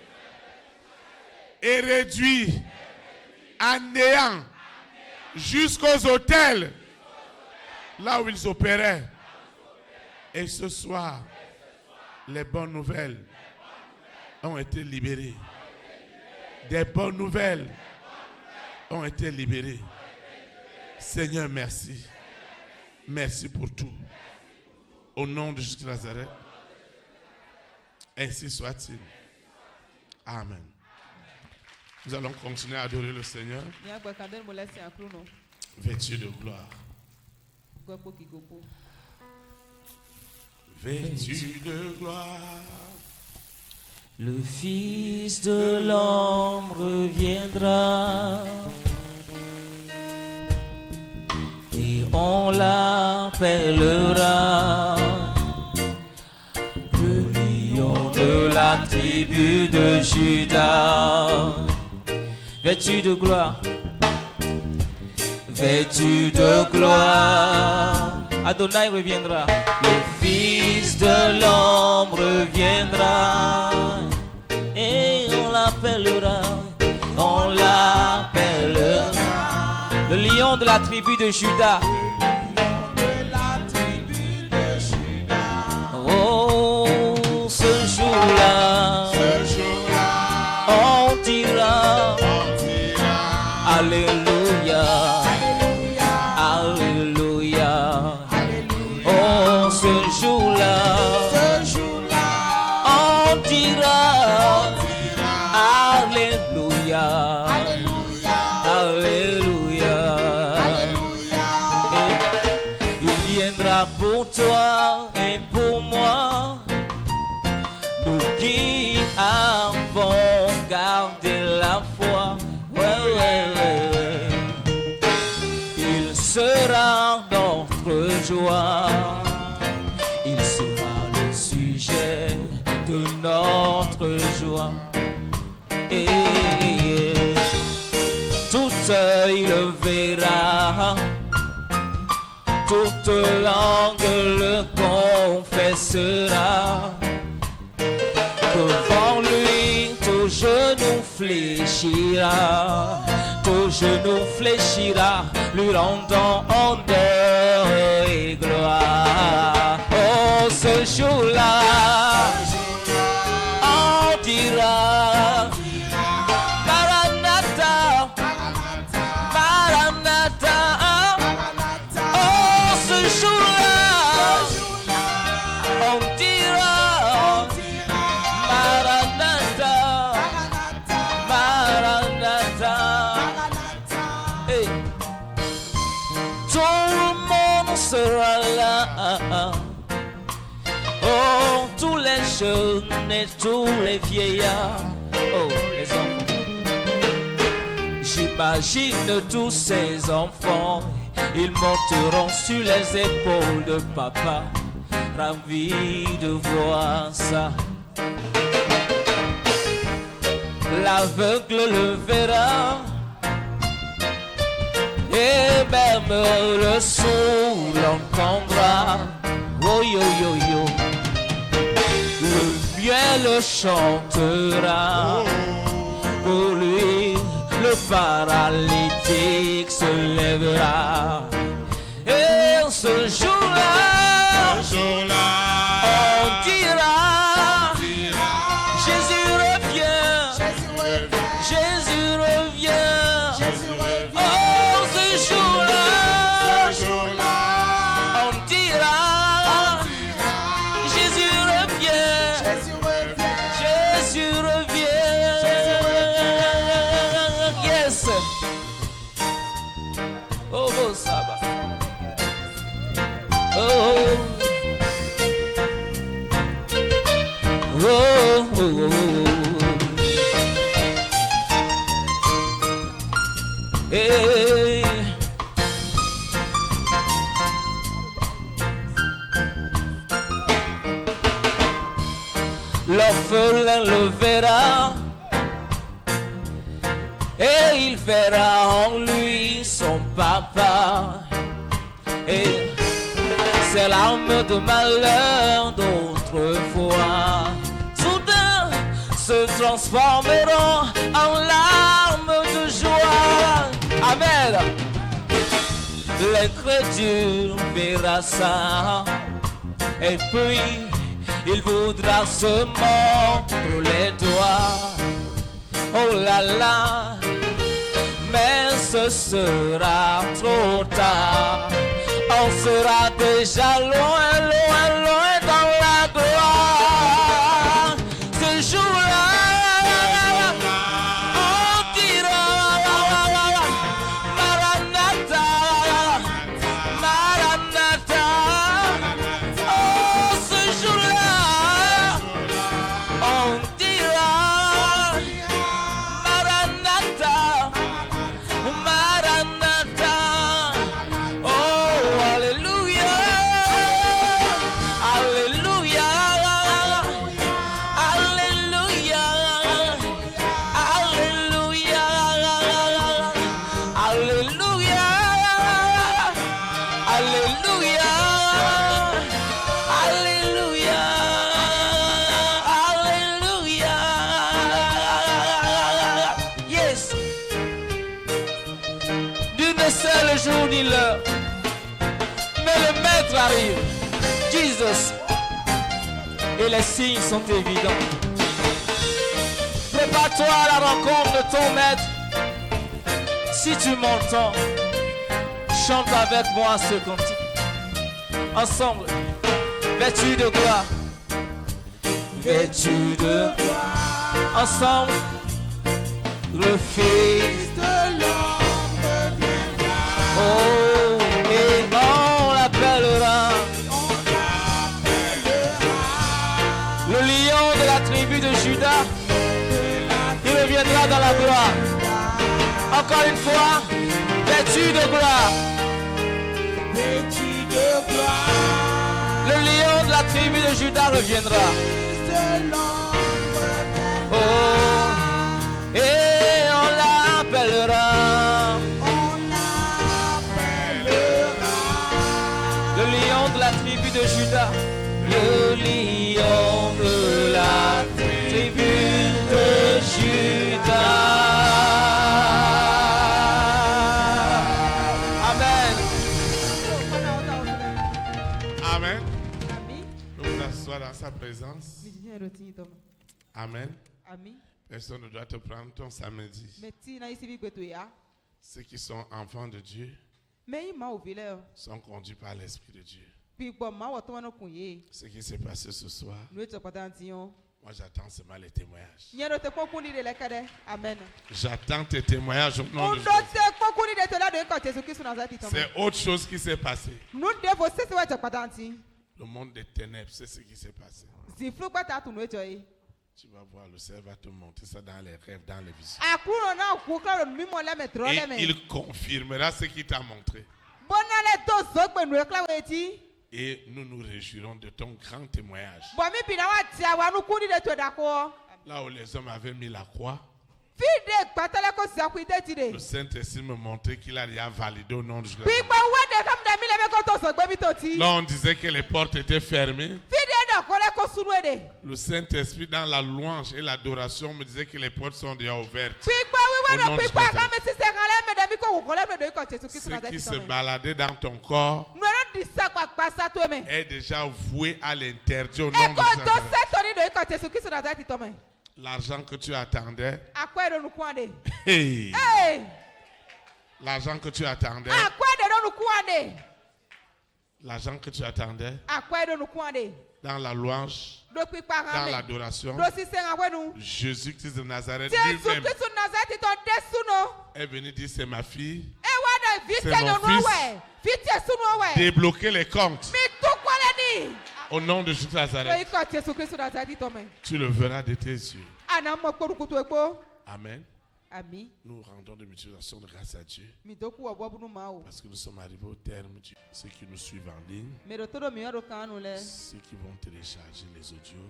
et réduits à néant jusqu'aux hôtels là où ils opéraient. Et ce soir, les bonnes nouvelles ont été libérées. Des bonnes nouvelles ont été libérées. Seigneur, merci. Merci pour tout. Au nom de Jésus de Nazareth, ainsi soit-il. Amen. Nous allons continuer à adorer le Seigneur, vêtu de gloire. Vêtu de gloire. Le Fils de l'homme reviendra et on l'appellera le lion de la tribu de Juda. Vêtu de gloire, vêtu de gloire, Adonai reviendra. Le Fils de l'homme reviendra et on l'appellera le lion de la tribu de Juda. Oh, ce jour-là, on dira Alléluia, Alléluia. Oh, ce jour-là, on dira Alléluia, Alléluia. Il viendra pour toi et pour moi, nous qui avons gardé la foi. Il sera notre joie, il sera le sujet de notre joie. Et tout œil le verra, toute langue le confessera. Devant lui, tout genou fléchira, tout genou fléchira, lui rendant honneur et et gloire. Oh, ce jour-là, on dira Maranatha, Maranatha. Oh, ce jour-là, on dira Maranatha, Maranatha. Hey. Tout le monde sera là. Oh, tous les jeunes et tous les vieillards. Oh, les enfants. J'imagine tous ces enfants. Ils monteront sur les épaules de papa. Ravis de voir ça. L'aveugle le verra. Et même le sourd l'entendra. Oh yo yo yo. Le miel chantera. Pour lui, le paralytique se lèvera. Et ce jour-là, on dira Jésus revient, Jésus revient. Oh, ce jour-là, on dira Jésus revient, Jésus revient. Yes. Oh, oh, Saba. Oh, oh, oh, oh. Hey. L'orphelin le verra et il verra en lui son papa. Et ces larmes de malheur d'autrefois soudain se transformeront en larmes de joie. Amen. L'incrédule verra ça et puis il voudra se mordre les doigts. Oh là là, mais ce sera trop tard. On sera déjà loin, loin, loin dans la gloire. Ce jour-là, on dira Maranatha, Maranatha. Oh, ce jour-là, on dira Maranatha, Maranatha. Oh, alléluia, alléluia, alléluia, alléluia, alléluia, alléluia, alléluia, alléluia. Yes. Dieu ne sait le jour ni l'heure, mais le maître arrive, Jesus, et les signes sont évidents. Prépare-toi à la rencontre de ton maître. Si tu m'entends, chante avec moi ce cantique. Ensemble, vêtu de gloire, vêtu de gloire. Ensemble, le Fils de l'homme viendra. Oh, et on l'appellera le lion de la tribu de Judas. Il reviendra dans la gloire. Encore une fois, vêtu de gloire. Le lion de la tribu de Judas reviendra. Oh, et on l'appellera le lion de la tribu de Judas. Le lion de la tribu de Judas. Amen. Amen. Nous nous asseoir dans sa présence. Amen. Amen. Personne ne doit te prendre ton samedi. Ceux qui sont enfants de Dieu sont conduits par l'Esprit de Dieu. Ce qui s'est passé ce soir, moi j'attends seulement les témoignages. Amen. J'attends tes témoignages au nom de Jésus. C'est autre chose qui s'est passé. Le monde des ténèbres, c'est ce qui s'est passé. Tu vas voir, le Seigneur va te montrer ça dans les rêves, dans les visions. Et il confirmera ce qu'il t'a montré. Et nous nous réjouirons de ton grand témoignage. Là où les hommes avaient mis la croix, le Saint-Esprit me montrait qu'il a déjà validé au nom de Jésus. Là on disait que les portes étaient fermées. Le Saint-Esprit dans la louange et l'adoration me disait que les portes sont déjà ouvertes. Au nom de Jésus. Ce qui se baladait dans ton corps est déjà voué à l'interdit au nom de Jésus. L'argent que tu attendais, hey. L'argent que tu attendais, l'argent que tu attendais dans la louange, dans l'adoration, Jésus-Christ de Nazareth lui-même est venu dire c'est ma fille, c'est mon fils. Débloquer les comptes. Au nom de Jésus de Nazareth, tu le verras de tes yeux. Amen. Nous rendons des mutilations de grâce à Dieu. Parce que nous sommes arrivés au terme de ceux qui nous suivent en ligne. Ceux qui vont télécharger les audios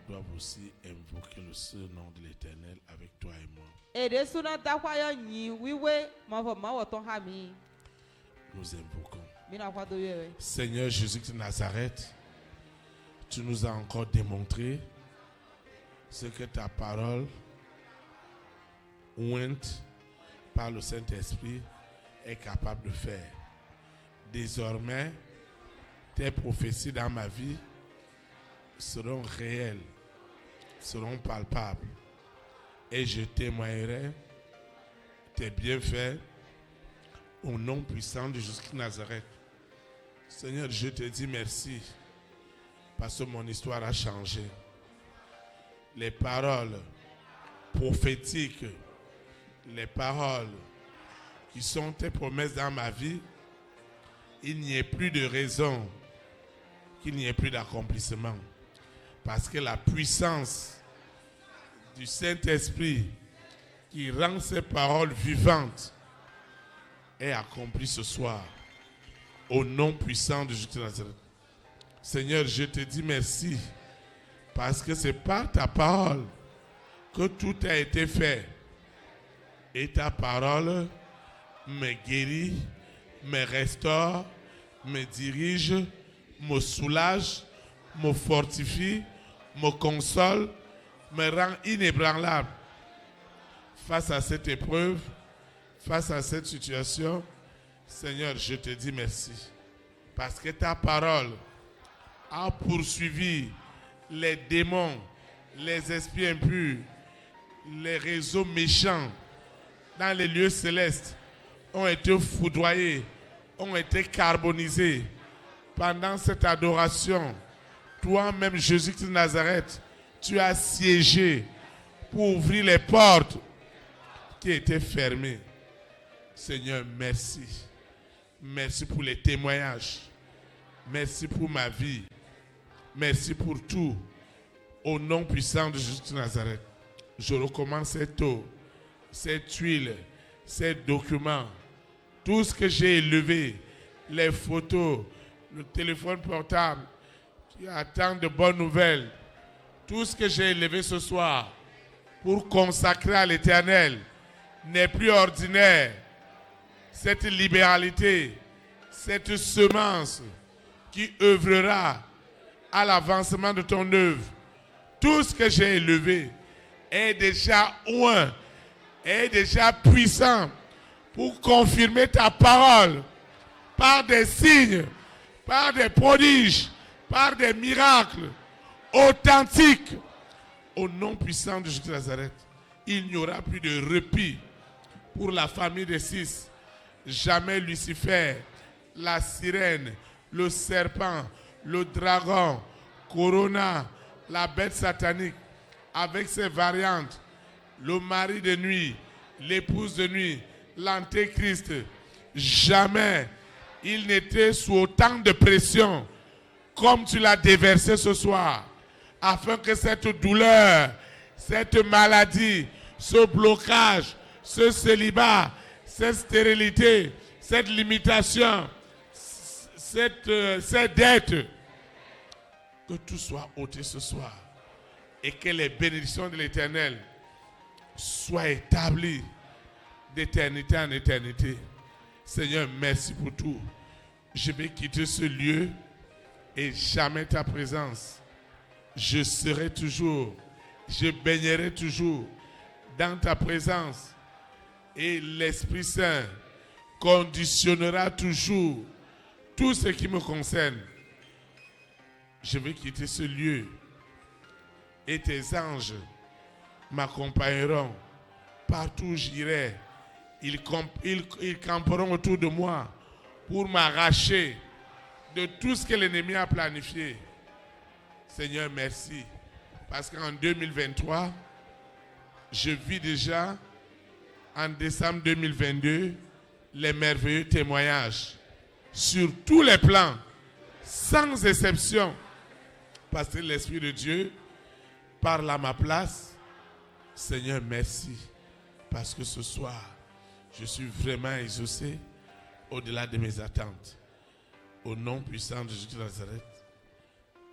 doivent aussi invoquer le seul nom de l'Éternel avec toi et moi. Nous invoquons. Seigneur Jésus de Nazareth, tu nous as encore démontré ce que ta parole, ointe par le Saint-Esprit, est capable de faire. Désormais, tes prophéties dans ma vie seront réelles, seront palpables. Et je témoignerai tes bienfaits au nom puissant de Jésus de Nazareth. Seigneur, je te dis merci parce que mon histoire a changé. Les paroles prophétiques, les paroles qui sont tes promesses dans ma vie, il n'y ait plus de raison qu'il n'y ait plus d'accomplissement. Parce que la puissance du Saint-Esprit qui rend ces paroles vivantes est accomplie ce soir. Au nom puissant de Jésus de Nazareth. Seigneur, je te dis merci parce que c'est par ta parole que tout a été fait. Et ta parole me guérit, me restaure, me dirige, me soulage, me fortifie, me console, me rend inébranlable. Face à cette épreuve, face à cette situation, Seigneur, je te dis merci. Parce que ta parole a poursuivi les démons, les esprits impurs, les réseaux méchants dans les lieux célestes, ont été foudroyés, ont été carbonisés. Pendant cette adoration, toi-même, Jésus de Nazareth, tu as siégé pour ouvrir les portes qui étaient fermées. Seigneur, merci. Merci pour les témoignages. Merci pour ma vie. Merci pour tout. Au nom puissant de Jésus de Nazareth, je recommence cette eau, cette huile, ces documents, tout ce que j'ai élevé, les photos, le téléphone portable qui attend de bonnes nouvelles, tout ce que j'ai élevé ce soir pour consacrer à l'Éternel n'est plus ordinaire. Cette libéralité, cette semence qui œuvrera à l'avancement de ton œuvre, tout ce que j'ai élevé est déjà oint, est déjà puissant pour confirmer ta parole, par des signes, par des prodiges, par des miracles authentiques. Au nom puissant de Jésus de Nazareth, il n'y aura plus de répit pour la famille des 6. Jamais Lucifer, la sirène, le serpent, le dragon, Corona, la bête satanique, avec ses variantes, le mari de nuit, l'épouse de nuit, l'antéchrist, jamais il n'était sous autant de pression comme tu l'as déversé ce soir, afin que cette douleur, cette maladie, ce blocage, ce célibat, cette stérilité, cette limitation, cette dette, que tout soit ôté ce soir et que les bénédictions de l'Éternel soient établies d'éternité en éternité. Seigneur, merci pour tout. Je vais quitter ce lieu et jamais ta présence. Je serai toujours, je baignerai toujours dans ta présence et l'Esprit Saint conditionnera toujours tout ce qui me concerne. Je vais quitter ce lieu et tes anges m'accompagneront partout où j'irai. Ils camperont autour de moi pour m'arracher de tout ce que l'ennemi a planifié. Seigneur, merci. Parce qu'en 2023, je vis déjà, en décembre 2022, les merveilleux témoignages sur tous les plans, sans exception. Parce que l'Esprit de Dieu parle à ma place. Seigneur, merci. Parce que ce soir, je suis vraiment exaucé au-delà de mes attentes. Au nom puissant de Jésus de Nazareth,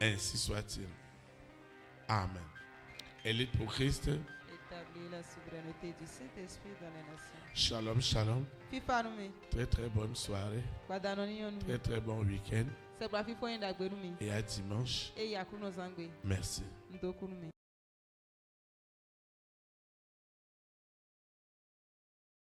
ainsi soit-il. Amen. Élite pour Christ. Établir la souveraineté du Saint-Esprit dans les nations. Shalom, shalom. Très très bonne soirée. Très très bon week-end. Et à dimanche. Merci.